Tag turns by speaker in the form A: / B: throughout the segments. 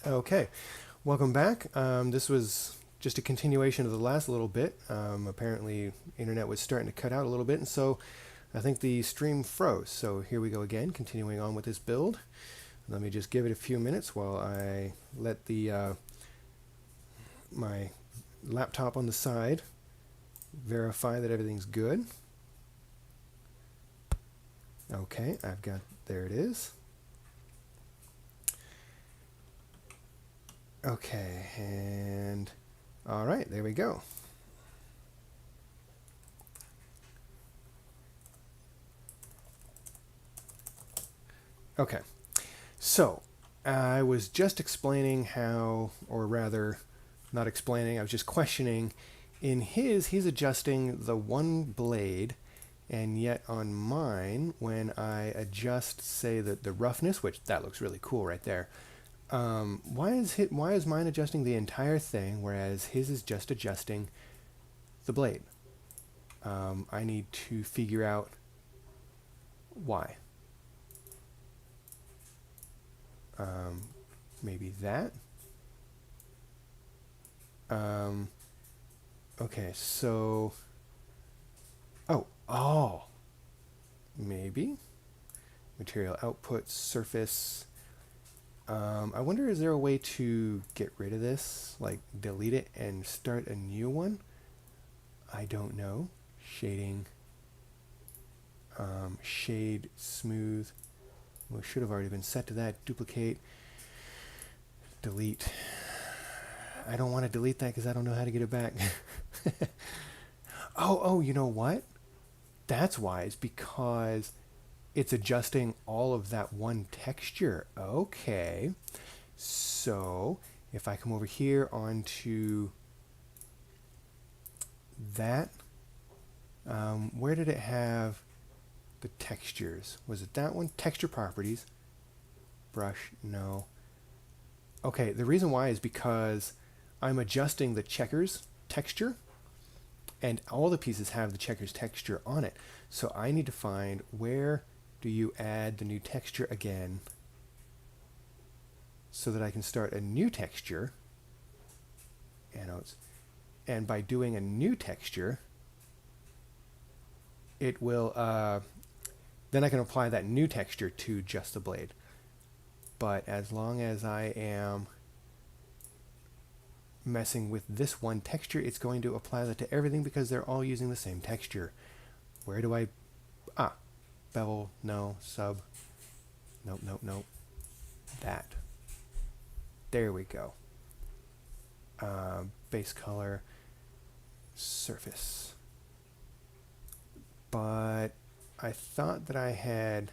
A: Okay, welcome back. This was just a continuation of the last little bit. Apparently, internet was starting to cut out a little bit, and so I think the stream froze. So here we go again, continuing on with this build. Let me just give it a few minutes while I let the my laptop on the side verify that everything's good. Okay, there it is. Okay, and all right, there we go. Okay, so I was just explaining how, or rather, not explaining, I was just questioning. In he's adjusting the one blade, and yet on mine, when I adjust, say, the roughness, which that looks really cool right there, why is mine adjusting the entire thing, whereas his is just adjusting the blade? I need to figure out why. Maybe that. Okay, so... Oh, maybe. Material output, surface. I wonder, is there a way to get rid of this? Like, delete it and start a new one? I don't know. Shading. Shade, smooth. Well, it should have already been set to that. Duplicate. Delete. I don't want to delete that because I don't know how to get it back. Oh, you know what? That's wise, because it's adjusting all of that one texture. Okay. So if I come over here onto that, where did it have the textures? Was it that one? Texture properties. Brush, no. Okay, the reason why is because I'm adjusting the checkers texture, and all the pieces have the checkers texture on it. So I need to find, where do you add the new texture again so that I can start a new texture. And by doing a new texture, it will, then I can apply that new texture to just the blade. But as long as I am messing with this one texture, it's going to apply that to everything because they're all using the same texture. Where do I... bevel, no. Sub, nope. That. There we go. Base color, surface. But I thought that I had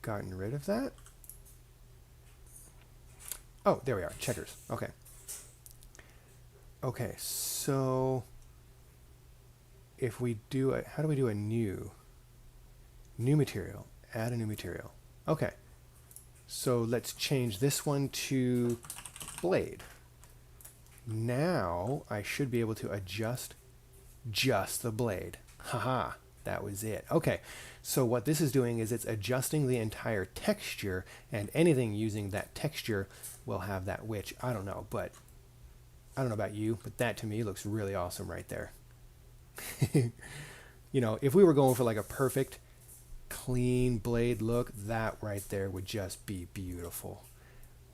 A: gotten rid of that. Oh, there we are. Checkers. Okay. Okay, so if we do a, how do we do a new material? Add a new material. Okay. So let's change this one to blade. Now I should be able to adjust just the blade. Haha, that was it. Okay, so what this is doing is it's adjusting the entire texture, and anything using that texture will have that, which I don't know, but I don't know about you, but that to me looks really awesome right there. You know, if we were going for like a perfect clean blade look, that right there would just be beautiful.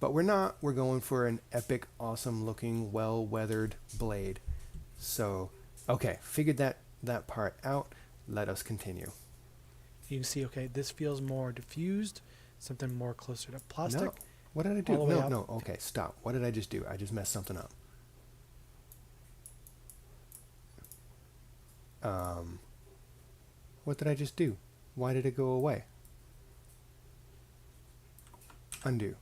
A: But we're not. We're going for an epic, awesome looking, well weathered blade. So, okay, figured that part out. Let us continue.
B: You can see, okay, this feels more diffused, something more closer to plastic.
A: No. What did I do? No. Okay, stop. What did I just do? I just messed something up. What did I just do? Why did it go away? Undo.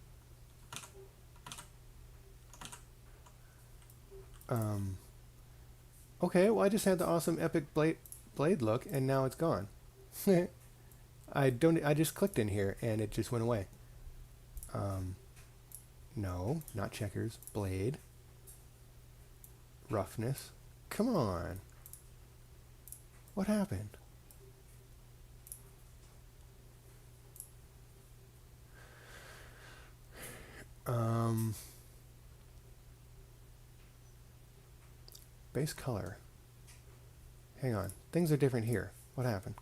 A: Okay, well I just had the awesome epic blade look and now it's gone. I just clicked in here and it just went away. No, not checkers. Blade. Roughness. Come on. What happened? base color. Hang on. Things are different here. What happened?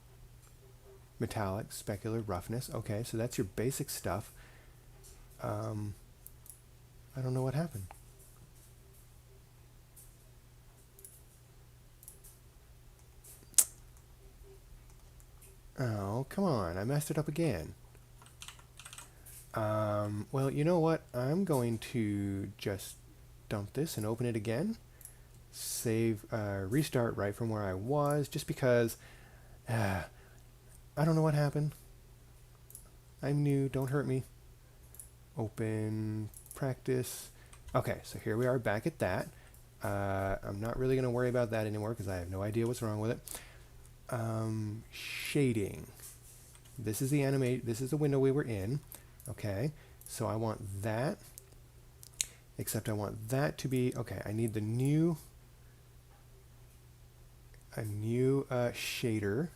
A: Metallic, specular, roughness. Okay, so that's your basic stuff. I don't know what happened. Oh, come on. I messed it up again. Well, you know what? I'm going to just dump this and open it again. Save, restart right from where I was, just because I don't know what happened. I'm new. Don't hurt me. Open practice. Okay, so here we are back at that. I'm not really going to worry about that anymore because I have no idea what's wrong with it. Shading. This is the animate. This is the window we were in. Okay, so I want that. Except I want that to be okay. I need a new shader.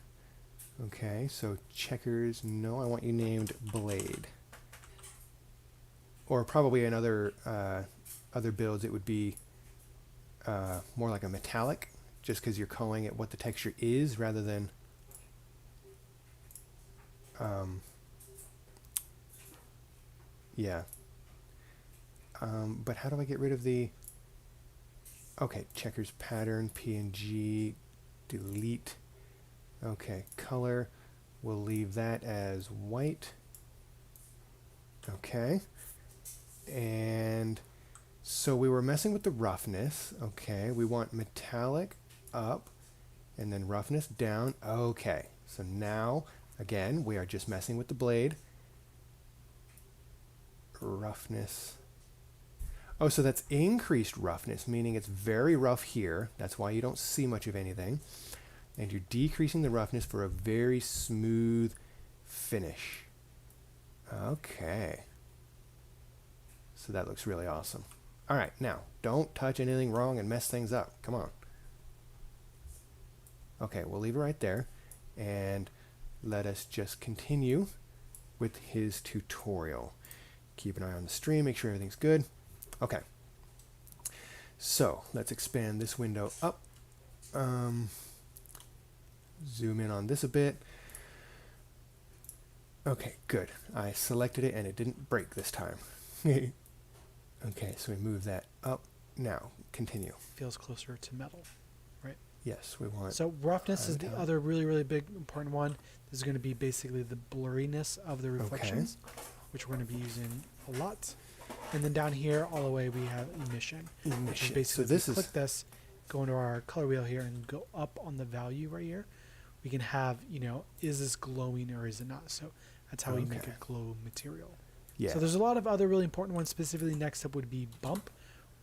A: Okay, so checkers. No, I want you named Blade. Or probably in other builds it would be more like a metallic, just because you're calling it what the texture is rather than yeah. But how do I get rid of the okay, checkers pattern, PNG, delete. Okay, color, we'll leave that as white. Okay. And so we were messing with the roughness. Okay, we want metallic up and then roughness down. Okay, so now, again, we are just messing with the blade. Roughness. Oh, so that's increased roughness, meaning it's very rough here. That's why you don't see much of anything. And you're decreasing the roughness for a very smooth finish. Okay. So that looks really awesome. All right, now, don't touch anything wrong and mess things up. Come on. Okay, we'll leave it right there. And let us just continue with his tutorial. Keep an eye on the stream, make sure everything's good. Okay. So, let's expand this window up. Zoom in on this a bit. Okay, good. I selected it and it didn't break this time. Okay, so we move that up. Now, continue.
B: Feels closer to metal, right?
A: Yes, we want...
B: So roughness is the other really, really big, important one. This is going to be basically the blurriness of the reflections, which we're going to be using a lot. And then down here, all the way, we have emission. Which is basically, so this click this, go into our color wheel here, and go up on the value right here. We can have, you know, is this glowing or is it not? So that's how we make a glow material. Yeah. So there's a lot of other really important ones. Specifically, next up would be bump.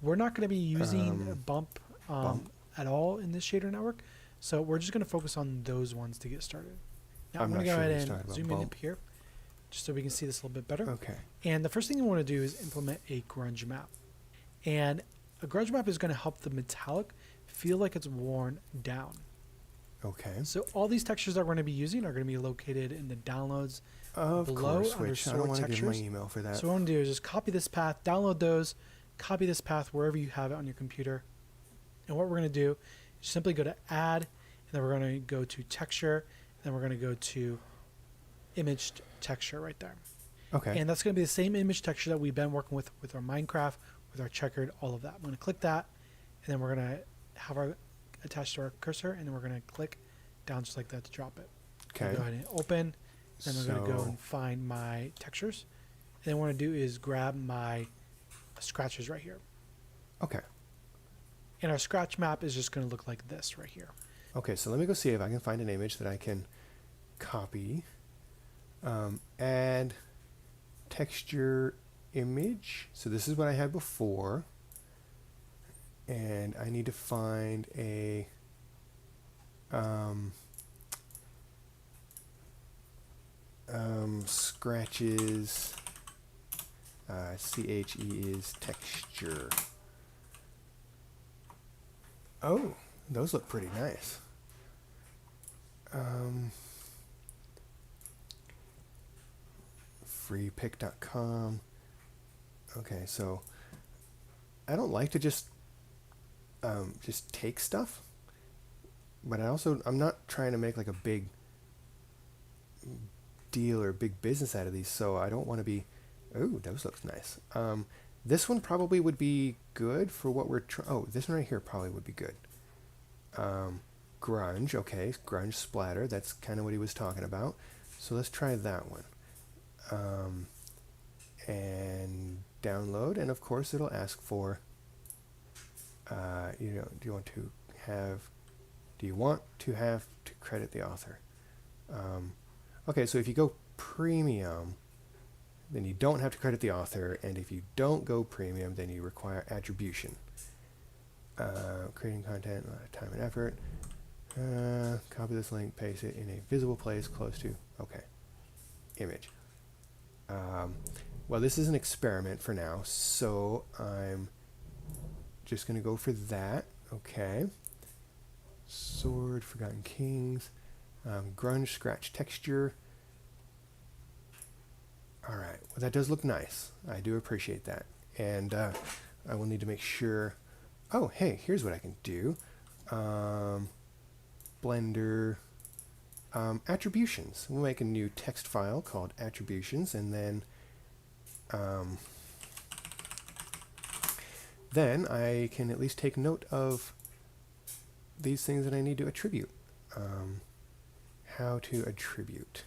B: We're not going to be using bump at all in this shader network. So we're just going to focus on those ones to get started. Now I'm going to go ahead and zoom in up here, just so we can see this a little bit better.
A: Okay.
B: And the first thing you want to do is implement a grunge map. And a grunge map is going to help the metallic feel like it's worn down.
A: Okay.
B: So all these textures that we're going to be using are going to be located in the downloads
A: of
B: below
A: course,
B: under
A: which I don't want to give my email for that.
B: So what I'm going to do is just copy this path, download those, copy this path wherever you have it on your computer. And what we're going to do is simply go to add, and then we're going to go to texture, and then we're going to go to image texture right there.
A: Okay.
B: And that's going to be the same image texture that we've been working with our Minecraft, with our checkered, all of that. I'm going to click that, and then we're going to have our attached to our cursor, and then we're going to click down just like that to drop it.
A: Okay.
B: Go ahead and open. Then we're going to go and find my textures. And then what I want to do is grab my scratches right here.
A: Okay.
B: And our scratch map is just going to look like this right here.
A: Okay, so let me go see if I can find an image that I can copy. Add texture image. So this is what I had before. And I need to find a scratches CHE is texture. Oh, those look pretty nice. Freepick.com. Okay, so I don't like to just just take stuff. But I'm not trying to make like a big deal or big business out of these, so I don't want to be, oh, those looks nice. This one probably would be good for what we're this one right here probably would be good. Grunge, okay, grunge splatter, that's kind of what he was talking about. So let's try that one. And download, and of course it'll ask for, do you want to have to credit the author? Okay, so if you go premium, then you don't have to credit the author, and if you don't go premium, then you require attribution. Creating content, time and effort. Copy this link, paste it in a visible place close to, okay, image. Well, this is an experiment for now, so I'm just going to go for that. Okay. Sword, Forgotten Kings, grunge, scratch texture. All right. Well, that does look nice. I do appreciate that. And I will need to make sure. Oh, hey, here's what I can do. Blender attributions. We'll make a new text file called attributions, and then I can at least take note of these things that I need to attribute. How to attribute.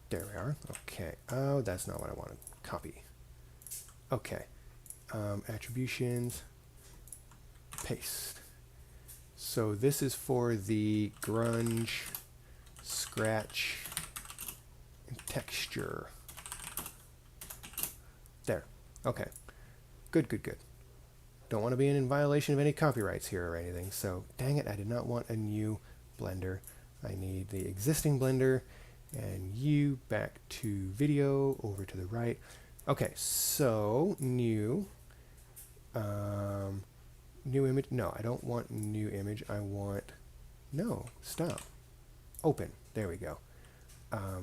A: There we are. Okay. Oh, that's not what I want to copy. Okay. Attributions. Paste. So this is for the grunge, scratch, and texture. There. Okay. Good, good, good. Don't want to be in violation of any copyrights here or anything, so dang it, I did not want a new blender. I need the existing blender, and you back to video, over to the right. Okay, so new image. No, I don't want new image. I want, no, stop. Open. There we go.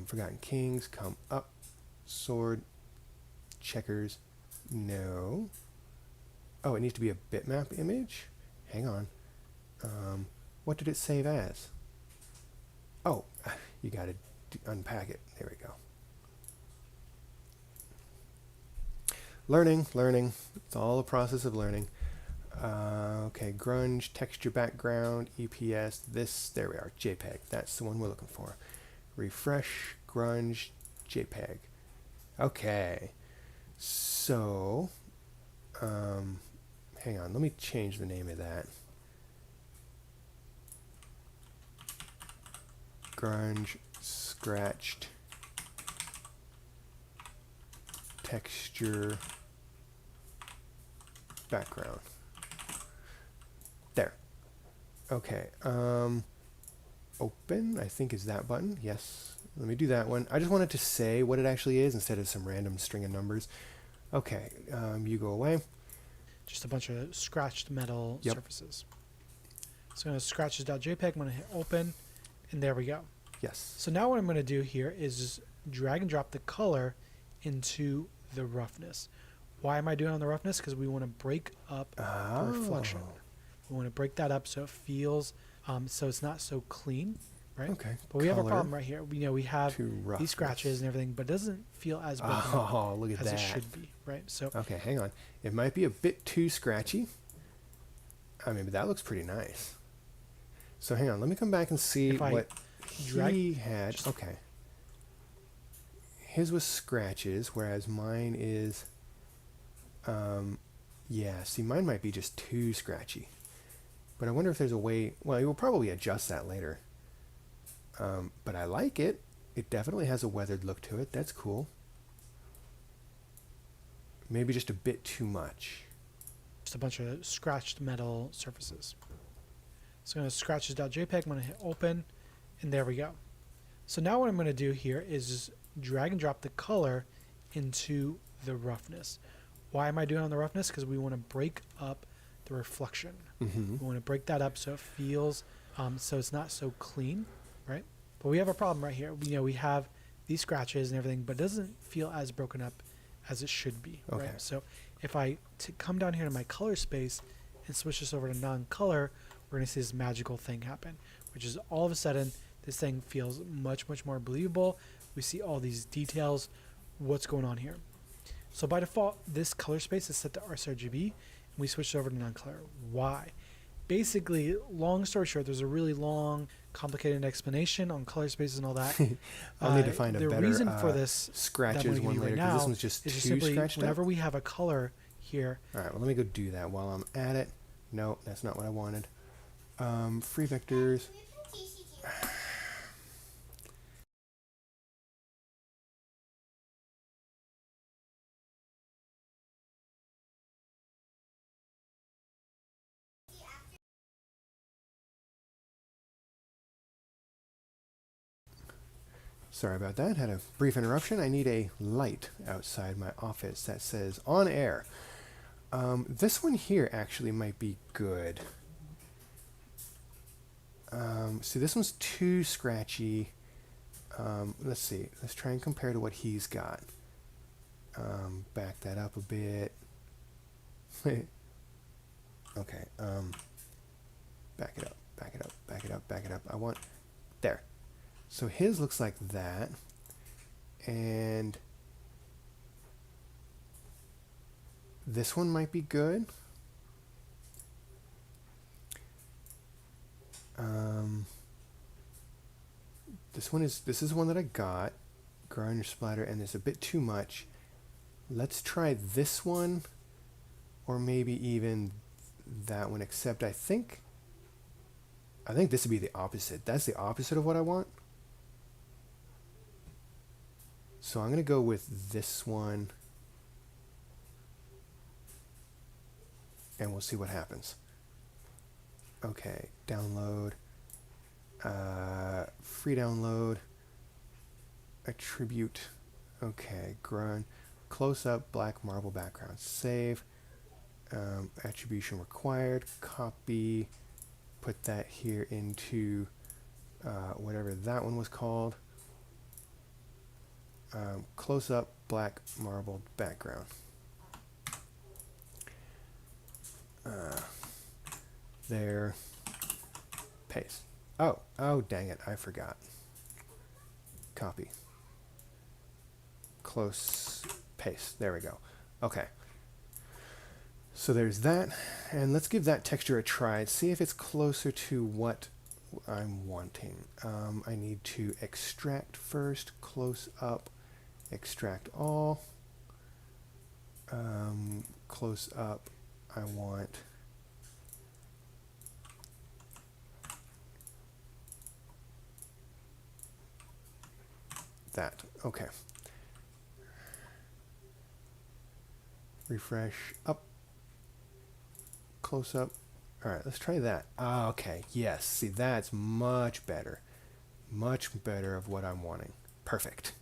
A: Forgotten Kings, come up. Sword, checkers, no. Oh, it needs to be a bitmap image? Hang on. What did it save as? Oh, you got to unpack it. There we go. Learning. It's all a process of learning. Okay, grunge, texture background, EPS, there we are, JPEG. That's the one we're looking for. Refresh, grunge, JPEG. Okay, so, hang on, let me change the name of that. Grunge, scratched, texture, background. There. Okay. Open, I think, is that button. Yes. Let me do that one. I just wanted to say what it actually is instead of some random string of numbers. Okay. You go away.
B: Just a bunch of scratched metal surfaces. So I'm going to scratches.jpg. I'm going to hit open, and there we go.
A: Yes.
B: So now what I'm going to do here is just drag and drop the color into the roughness. Why am I doing it on the roughness? Because we want to break up the reflection. We want to break that up so it feels, so it's not so clean, right?
A: Okay.
B: But we have a problem right here. We have these scratches and everything, but it doesn't feel as broken up
A: look at
B: as
A: that.
B: it should be, right? So
A: okay, hang on. It might be a bit too scratchy. I mean, but that looks pretty nice. So hang on. Let me come back and see what he had. Okay. His was scratches, whereas mine is, yeah, see, mine might be just too scratchy. But I wonder if there's a way, well, you will probably adjust that later. But I like it. It definitely has a weathered look to it. That's cool. Maybe just a bit too much.
B: Just a bunch of scratched metal surfaces. So I'm going to scratches.jpg. I'm going to hit open, and there we go. So now what I'm going to do here is just drag and drop the color into the roughness. Why am I doing it on the roughness? Because we want to break up the reflection. We want to break that up so it feels, so it's not so clean, right? But we have a problem right here. We have these scratches and everything, but it doesn't feel as broken up as it should be, right? So if I come down here to my color space and switch this over to non-color, we're going to see this magical thing happen, which is all of a sudden this thing feels much, much more believable. We see all these details, what's going on here. So by default, this color space is set to sRGB, and we switched over to non-color. Why? Basically, long story short, there's a really long, complicated explanation on color spaces and all that.
A: I'll need to find a better
B: the reason for this
A: scratches one later, because this one's just too
B: simply
A: scratched
B: whenever
A: up.
B: we have a color here.
A: All right, well, let me go do that while I'm at it. No, that's not what I wanted. Free vectors. Sorry about that. Had a brief interruption. I need a light outside my office that says on air. This one here actually might be good. See, this one's too scratchy. Let's see. Let's try and compare to what he's got. Back that up a bit. Okay. Back it up. Back it up. Back it up. Back it up. I want... There. So his looks like that. And... this one might be good. This is one that I got. Grind or splatter, and there's a bit too much. Let's try this one, or maybe even that one, except I think this would be the opposite. That's the opposite of what I want. So I'm going to go with this one, and we'll see what happens. Okay, download, free download, attribute, okay, grunt, close up, black marble background, save, attribution required, copy, put that here into whatever that one was called, close up, black marble background. There, paste. Oh, dang it, I forgot. Copy. Close, paste. There we go. Okay. So there's that, and let's give that texture a try. See if it's closer to what I'm wanting. I need to extract first, close up, extract all. Close up, I want that. Okay. Refresh up. Close up. All right, let's try that. Okay, yes. See, that's much better. Much better of what I'm wanting. Perfect.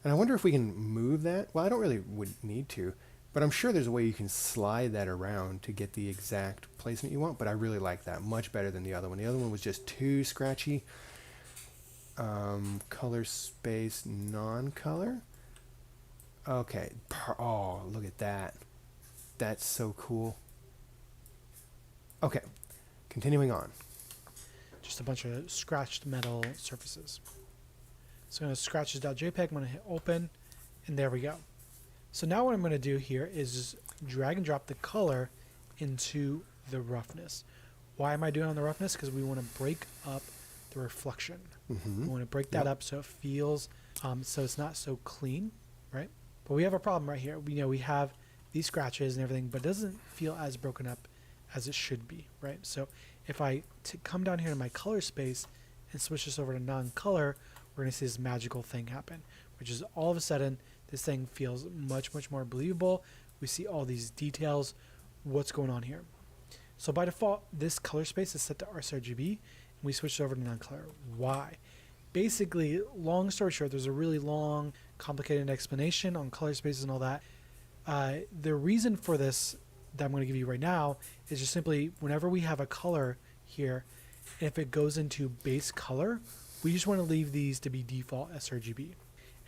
A: And I wonder if we can move that. Well, I don't really would need to, but I'm sure there's a way you can slide that around to get the exact placement you want, but I really like that. Much better than the other one. The other one was just too scratchy. Color space, non-color. Okay. Oh, look at that. That's so cool. Okay. Continuing on.
B: Just a bunch of scratched metal surfaces. So I'm going to scratches.jpg. I'm going to hit open, and there we go. So now what I'm going to do here is just drag and drop the color into the roughness. Why am I doing it on the roughness? Because we want to break up the reflection. We want to break that up so it feels, so it's not so clean, right? But we have a problem right here. We have these scratches and everything, but it doesn't feel as broken up as it should be, right? So if I come down here to my color space and switch this over to non-color, we're going to see this magical thing happen, which is all of a sudden this thing feels much, much more believable. We see all these details, what's going on here. So by default, this color space is set to sRGB, and we switched over to non-color. Why? Basically, long story short, there's a really long, complicated explanation on color spaces and all that. The reason for this that I'm going to give you right now is just simply whenever we have a color here, if it goes into base color, we just want to leave these to be default sRGB.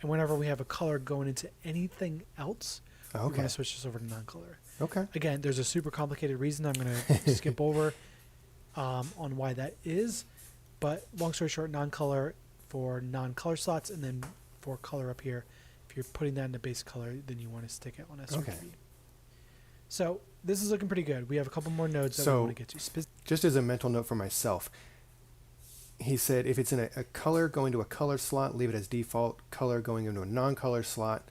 B: And whenever we have a color going into anything else, we
A: Okay.
B: want to switch this over to non-color.
A: Okay.
B: Again, there's a super complicated reason I'm going to skip over on why that is. But long story short, non-color for non-color slots, and then for color up here, if you're putting that in the base color, then you want to stick it on sRGB.
A: Okay.
B: So this is looking pretty good. We have a couple more nodes that we
A: So-
B: want to get to.
A: Just as a mental note for myself, he said if it's in a color going to a color slot, leave it as default. Color going into a non-color slot,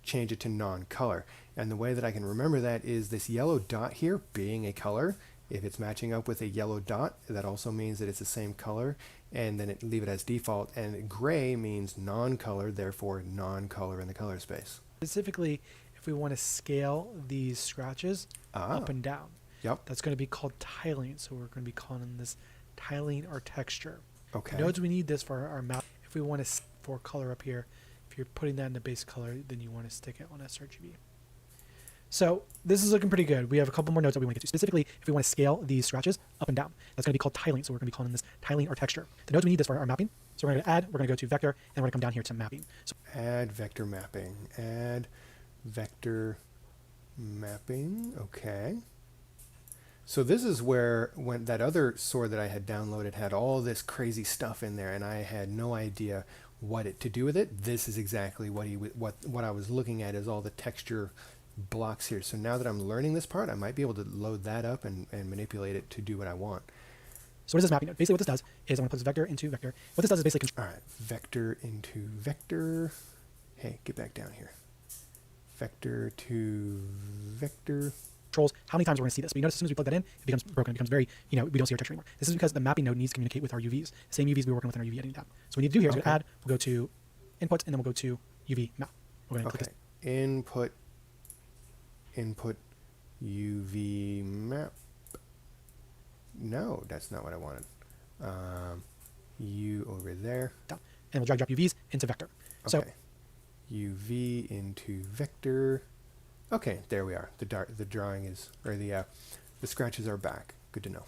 A: change it to non-color. And the way that I can remember that is this yellow dot here being a color. If it's matching up with a yellow dot, that also means that it's the same color, and then leave it as default. And gray means non-color, therefore non-color in the color space.
B: Specifically, if we want to scale these scratches up and down,
A: Yep.
B: that's going to be called tiling. So we're going to be calling this tiling our texture.
A: Okay.
B: Nodes, we need this for our map. If we want to for color up here, if you're putting that in the base color, then you want to stick it on sRGB. So this is looking pretty good. We have a couple more nodes that we want to get to. Specifically, if we want to scale these scratches up and down, that's going to be called tiling. So we're going to be calling this tiling our texture. The nodes we need this for our mapping. So we're going to add, we're going to go to vector, and we're going to come down here to mapping. So
A: Add vector mapping. Add vector mapping. Okay. So this is where when that other sword that I had downloaded had all this crazy stuff in there, and I had no idea what to do with it. This is exactly what what I was looking at, is all the texture blocks here. So now that I'm learning this part, I might be able to load that up and manipulate it to do what I want.
B: what is this mapping node? Basically what this does is I'm going to put this vector into vector. What this does is basically
A: All right, vector into vector. Hey, get back down here. Vector to vector.
B: controls how many times we're going to see this. But you notice as soon as we plug that in, it becomes broken. It becomes very, we don't see our texture anymore. This is because the mapping node needs to communicate with our UVs. The same UVs we were working with in our UV editing tab. So what we need to do here is go to add, we'll go to input, and then we'll go to UV map. We're going to click
A: Okay, input UV map. No, that's not what I wanted. U over there.
B: down, and we'll drag drop UVs into vector. So
A: Okay. UV into vector. Okay, there we are. The drawing is, or the scratches are back. Good to know.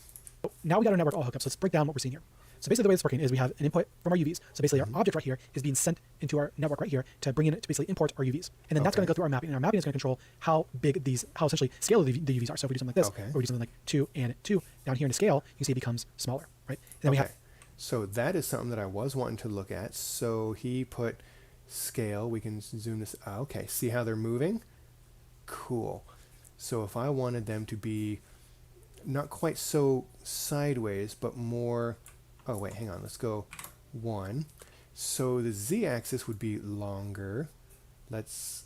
B: now we got our network all hooked up. So let's break down what we're seeing here. So basically the way it's working is we have an input from our UVs. So basically our object right here is being sent into our network right here to bring in to basically import our UVs. And then that's going to go through our mapping. And our mapping is going to control how big how essentially scale the UVs are. So if we do something like this, or we do something like 2 and 2, down here in the scale, you can see it becomes smaller, right? And then we have,
A: So that is something that I was wanting to look at. So he put scale. We can zoom this. Okay, see how they're moving? Cool. So if I wanted them to be not quite so sideways, but more... Oh, wait, hang on. Let's go 1. So the z-axis would be longer. Let's...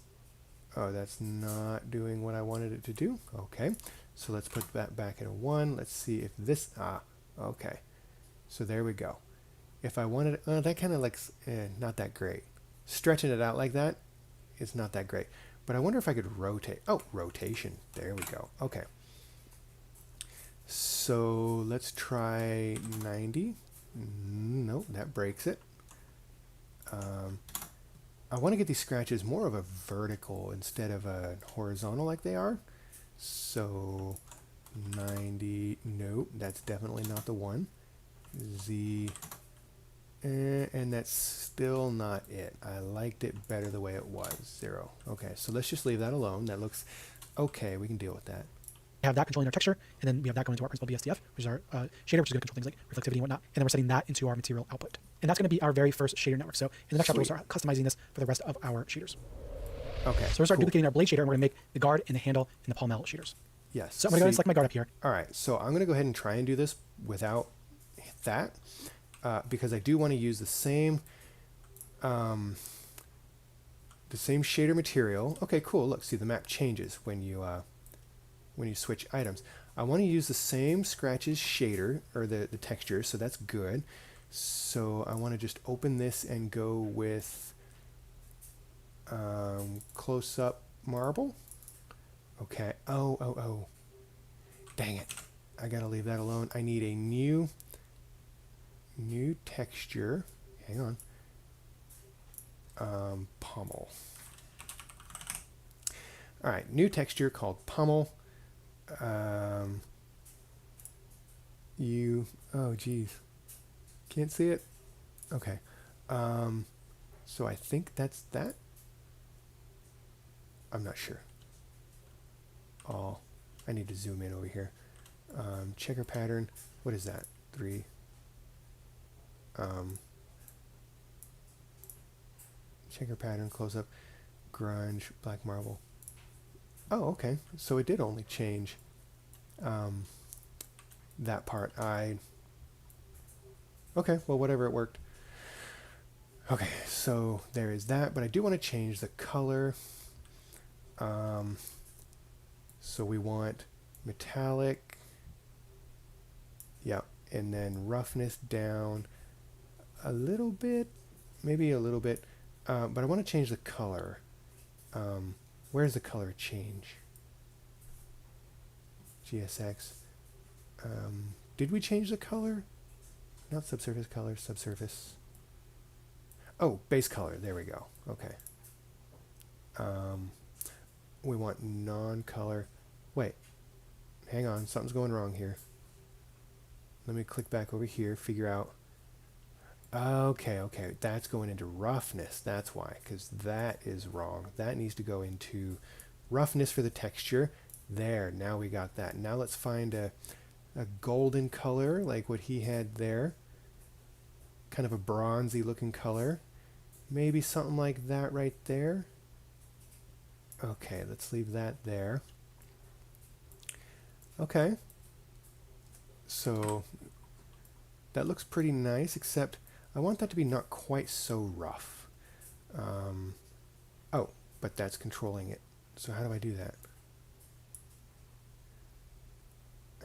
A: Oh, that's not doing what I wanted it to do. Okay. So let's put that back at a 1. Let's see if this... okay. So there we go. If I wanted... that kind of looks not that great. Stretching it out like that is not that great. But I wonder if I could rotate. Oh, rotation. There we go. Okay. So let's try 90. Nope, that breaks it. I want to get these scratches more of a vertical instead of a horizontal like they are. So 90. Nope, that's definitely not the one. Z. And that's still not it. I liked it better the way it was. 0. Okay, so let's just leave that alone. That looks okay. We can deal with that.
B: we have that controlling our texture, and then we have that going into our principal BSDF, which is our shader, which is going to control things like reflectivity and whatnot. And then we're setting that into our material output. And that's going to be our very first shader network. So in the next chapter, we'll start customizing this for the rest of our shaders.
A: Okay.
B: So we'll start duplicating our blade shader, and we're going to make the guard and the handle and the palmel shaders.
A: Yes.
B: So I'm going to go ahead and select my guard up here.
A: All right, so I'm going to go ahead and try and do this without that because I do want to use the same shader material. Okay, cool. Look, see the map changes when you switch items. I want to use the same scratches shader or the texture, so that's good. So I want to just open this and go with close up marble. Okay. Oh. Dang it. I gotta leave that alone. I need a new texture. Hang on. Pommel. Alright, new texture called pommel. Oh geez. Can't see it? Okay. So I think that's that. I'm not sure. all. I need to zoom in over here. Checker pattern. What is that? 3. Checker pattern, close up, grunge, black marble. Oh, okay. So it did only change that part. Okay, well, whatever, it worked. Okay, so there is that, but I do want to change the color. So we want metallic. Yeah, and then roughness down a little bit, maybe a little bit, but I want to change the color. Where's the color change? GSX. Did we change the color? Not subsurface color, subsurface. Oh, base color. There we go. Okay. We want non-color. Wait. Hang on. Something's going wrong here. Let me click back over here, figure out. Okay. That's going into roughness. That's why, because that is wrong. That needs to go into roughness for the texture. There. Now we got that. Now let's find a golden color like what he had there. Kind of a bronzy looking color. Maybe something like that right there. Okay, let's leave that there. Okay. So that looks pretty nice, except I want that to be not quite so rough. Oh, but that's controlling it. So how do I do that?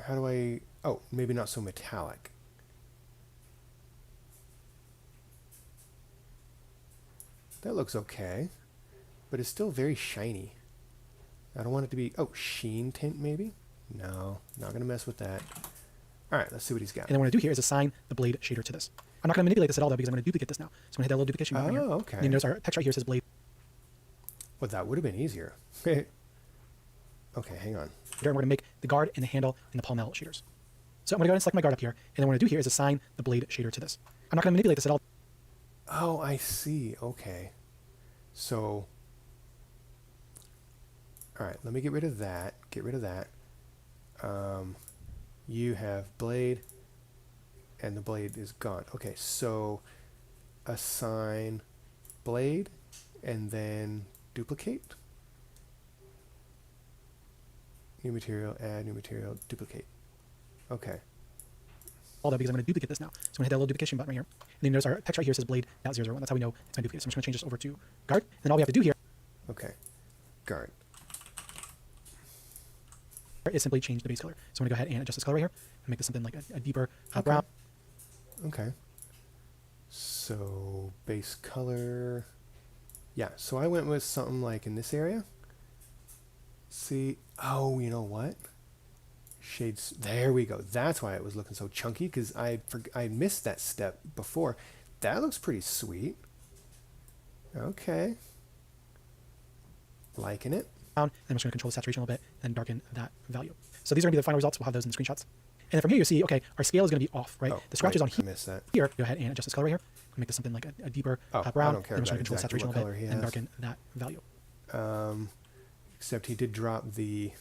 A: How do I... Oh, maybe not so metallic. That looks okay, but it's still very shiny. I don't want it to be... Oh, sheen tint maybe? No, not going to mess with that. All right, let's see what he's got.
B: And then what I'm going to do here is assign the blade shader to this. I'm not going to manipulate this at all, though, because I'm going to duplicate this now. So I'm going to hit that little duplication button here.
A: Oh, okay.
B: And you notice our text right here says blade.
A: Well, that would have been easier. Okay, hang on.
B: Here, and we're going to make the guard and the handle and the pommel shaders. So I'm going to go ahead and select my guard up here. And then what I'm going to do here is assign the blade shader to this. I'm not going to manipulate this at all.
A: Oh, I see. Okay. So, all right, let me get rid of that. Get rid of that. You have blade, and the blade is gone. Okay, so assign blade, and then duplicate. New material, add new material, duplicate. Okay.
B: All that because I'm going to duplicate this now. So I'm going to hit that little duplication button right here. And then notice our text right here says blade.001. That's how we know it's going to duplicate. So I'm just going to change this over to guard. And then all we have to do here
A: Okay. Guard.
B: is simply change the base color. So I'm going to go ahead and adjust this color right here and make this something like a deeper brown.
A: Okay. So base color. Yeah, so I went with something like in this area. See, oh, you know what? Shades, there we go. That's why it was looking so chunky, because I missed that step before. That looks pretty sweet. Okay. Liking it.
B: And I'm just going to control the saturation a little bit and darken that value. So these are going to be the final results. We'll have those in the screenshots. And then from here, you see, okay, our scale is going to be off, right?
A: Oh,
B: the scratches
A: right,
B: on
A: I missed that.
B: here. Go ahead and adjust this color right here. Make this something like a deeper brown.
A: I don't care
B: and I'm just
A: about
B: going to control
A: exactly
B: saturation a
A: what
B: little
A: color
B: bit
A: he
B: and
A: has.
B: darken that value.
A: Except he did drop the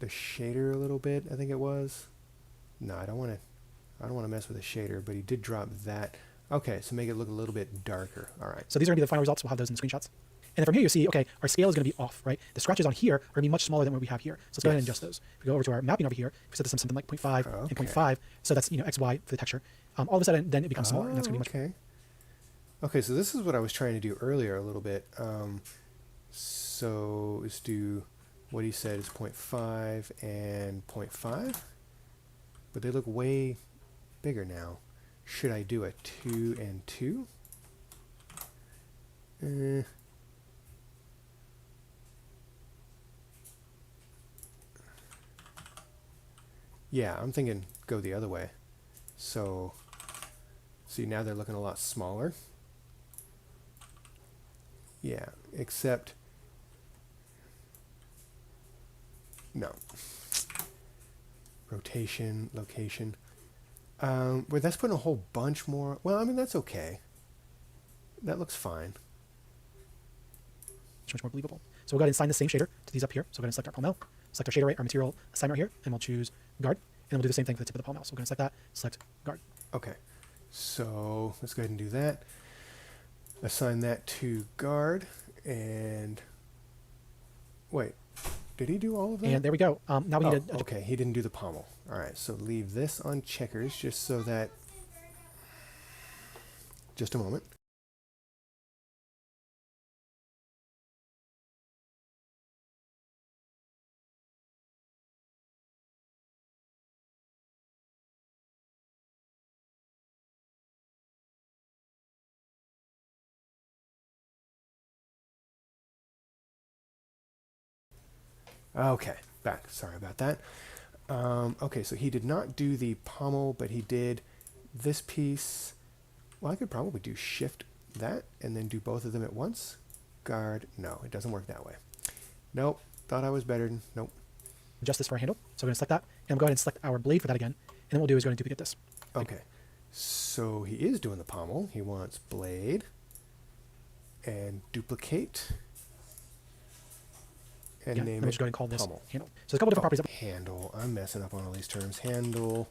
A: shader a little bit, I think it was. No, I don't want to mess with the shader, but he did drop that. Okay, so make it look a little bit darker. All right.
B: So these are going to be the final results. We'll have those in the screenshots. And then from here, you see, okay, our scale is going to be off, right? The scratches on here are going to be much smaller than what we have here. So let's go ahead and adjust those. If we go over to our mapping over here, we set this to something like 0.5 and 0.5. So that's, X, Y for the texture. All of a sudden, then it becomes smaller, and that's going to be much.
A: Okay, so this is what I was trying to do earlier a little bit. So let's do what he said is 0.5 and 0.5. But they look way bigger now. Should I do a 2 and 2? Yeah, I'm thinking go the other way. So, see, now they're looking a lot smaller. Yeah, except... No. Rotation, location. Well, that's putting a whole bunch more... Well, I mean, that's okay. That looks fine.
B: Much more believable. So So we'll go ahead and assign the same shader to these up here. So we'll go ahead and select our Polymer, select our shader rate, our material assignment right here, and we'll choose guard. And we'll do the same thing for the tip of the Polymer. So we'll go ahead and select that, select guard.
A: Okay, so let's go ahead and do that. Assign that to guard, and wait, did he do all of that?
B: And there we go. Now we need
A: okay, he didn't do the pommel. All right, so leave this on checkers just so that, just a moment. Okay, back. Sorry about that. Okay, so he did not do the pommel, but he did this piece. Well, I could probably do shift that and then do both of them at once. Guard. No, it doesn't work that way. Nope. Thought I was better. Nope.
B: adjust this for our handle. So we're going to select that, and we'll go ahead and select our blade for that again. And then what we'll do is go ahead and duplicate this.
A: Okay. So he is doing the pommel. He wants blade and duplicate. And
B: Yeah,
A: name
B: and we'll
A: it
B: just go ahead and call this
A: pommel.
B: handle. So there's a couple different properties.
A: Handle. I'm messing up on all these terms. Handle.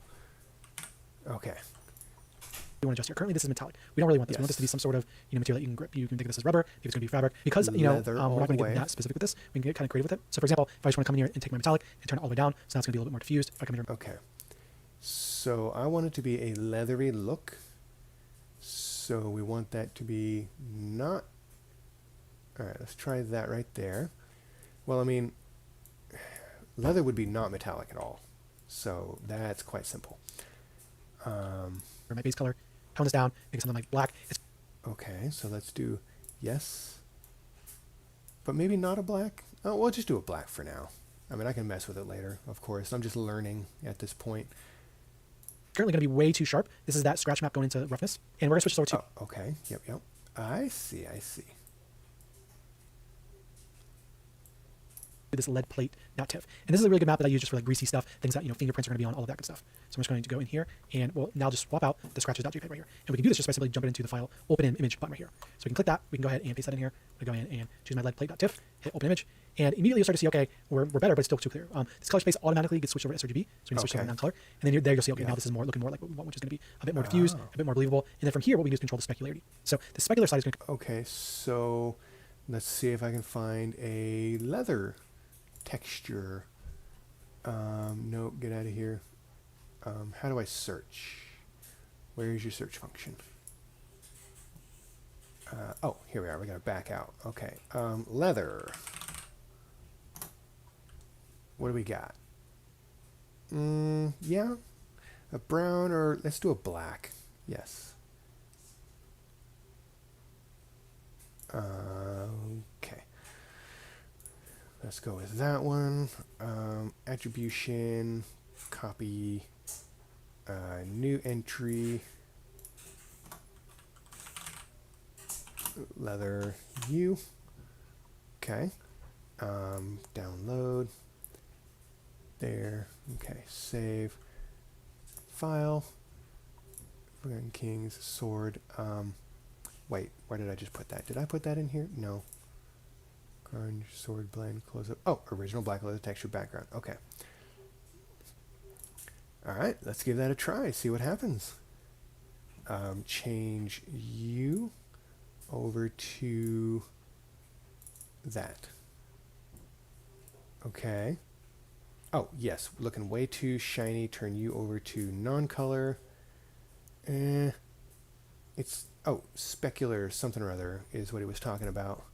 A: Okay.
B: We want to adjust here. Currently, this is metallic. We don't really want this.
A: Yes.
B: We want this to be some sort of material that you can grip. You can think of this as rubber. Maybe it's going to be fabric. Because we're not going to get that specific with this. We can get kind of creative with it. So for example, if I just want to come in here and take my metallic and turn it all the way down, so now it's going to be a little bit more diffused. If I come here.
A: Okay. So I want it to be a leathery look. So we want that to be not. All right, let's try that right there. Well, I mean, leather would be not metallic at all. So that's quite simple.
B: For my base color, tone this down, make it something like black.
A: Okay, so let's do yes. But maybe not a black. Oh, we'll just do a black for now. I mean, I can mess with it later, of course. I'm just learning at this point.
B: Currently going to be way too sharp. This is that scratch map going into roughness. And we're going to switch this over to...
A: Oh, okay. Yep, yep. I see, I see.
B: This lead plate .tiff. And this is a really good map that I use just for like greasy stuff, things that, fingerprints are going to be on, all of that good stuff. So I'm just going to go in here and we'll now just swap out the scratches.jpg right here. And we can do this just by simply jumping into the file, open an image button right here. So we can click that, we can go ahead and paste that in here. We go in and choose my lead plate .tiff, hit open image, and immediately you'll start to see, okay, we're better, but it's still too clear. This color space automatically gets switched over to sRGB, so we can switch to non-color. And then there you'll see, okay, now this is looking more like what we want, which is going to be a bit more diffused, a bit more believable. And then from here, what we do is control the specularity. So the specular side is going to...
A: Okay, so let's see if I can find a leather texture. No, get out of here. How do I search? Where is your search function? Oh, here we are. We got to back out. Okay. Leather. What do we got? Yeah. A brown, or let's do a black. Yes. Okay. Let's go with that one. Attribution, copy, new entry, leather U. Okay. Download. There. Okay. Save. File. Forgotten Kings, sword. Wait, where did I just put that? Did I put that in here? No. Grunge, sword blend, close up. Oh, original black leather texture background. Okay. All right, let's give that a try. See what happens. Change you over to that. Okay. Oh, yes, looking way too shiny. Turn you over to non-color. It's, oh, specular something or other is what he was talking about.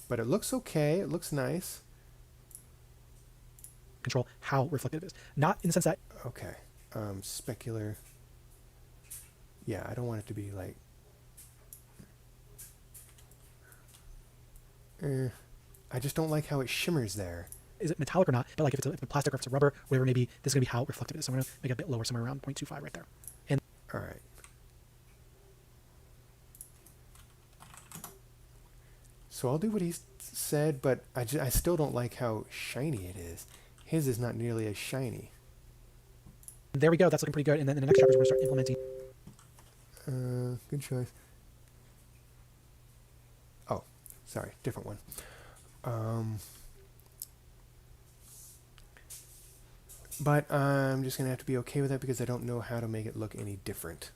A: But it looks okay. It looks nice.
B: Control how reflective it is. Not in the sense that...
A: Okay. Specular. Yeah, I don't want it to be like... I just don't like how it shimmers there.
B: Is it metallic or not? But like if it's a plastic or if it's a rubber, whatever it may be, this is going to be how reflective it is. So I'm going to make it a bit lower, somewhere around 0.25 right there. And
A: all right. So I'll do what he said, but I still don't like how shiny it is. His is not nearly as shiny.
B: there we go. That's looking pretty good. And then in the next chapter, we're going to start implementing.
A: Good choice. Oh, sorry, different one. Um, but I'm just going to have to be okay with that because I don't know how to make it look any different.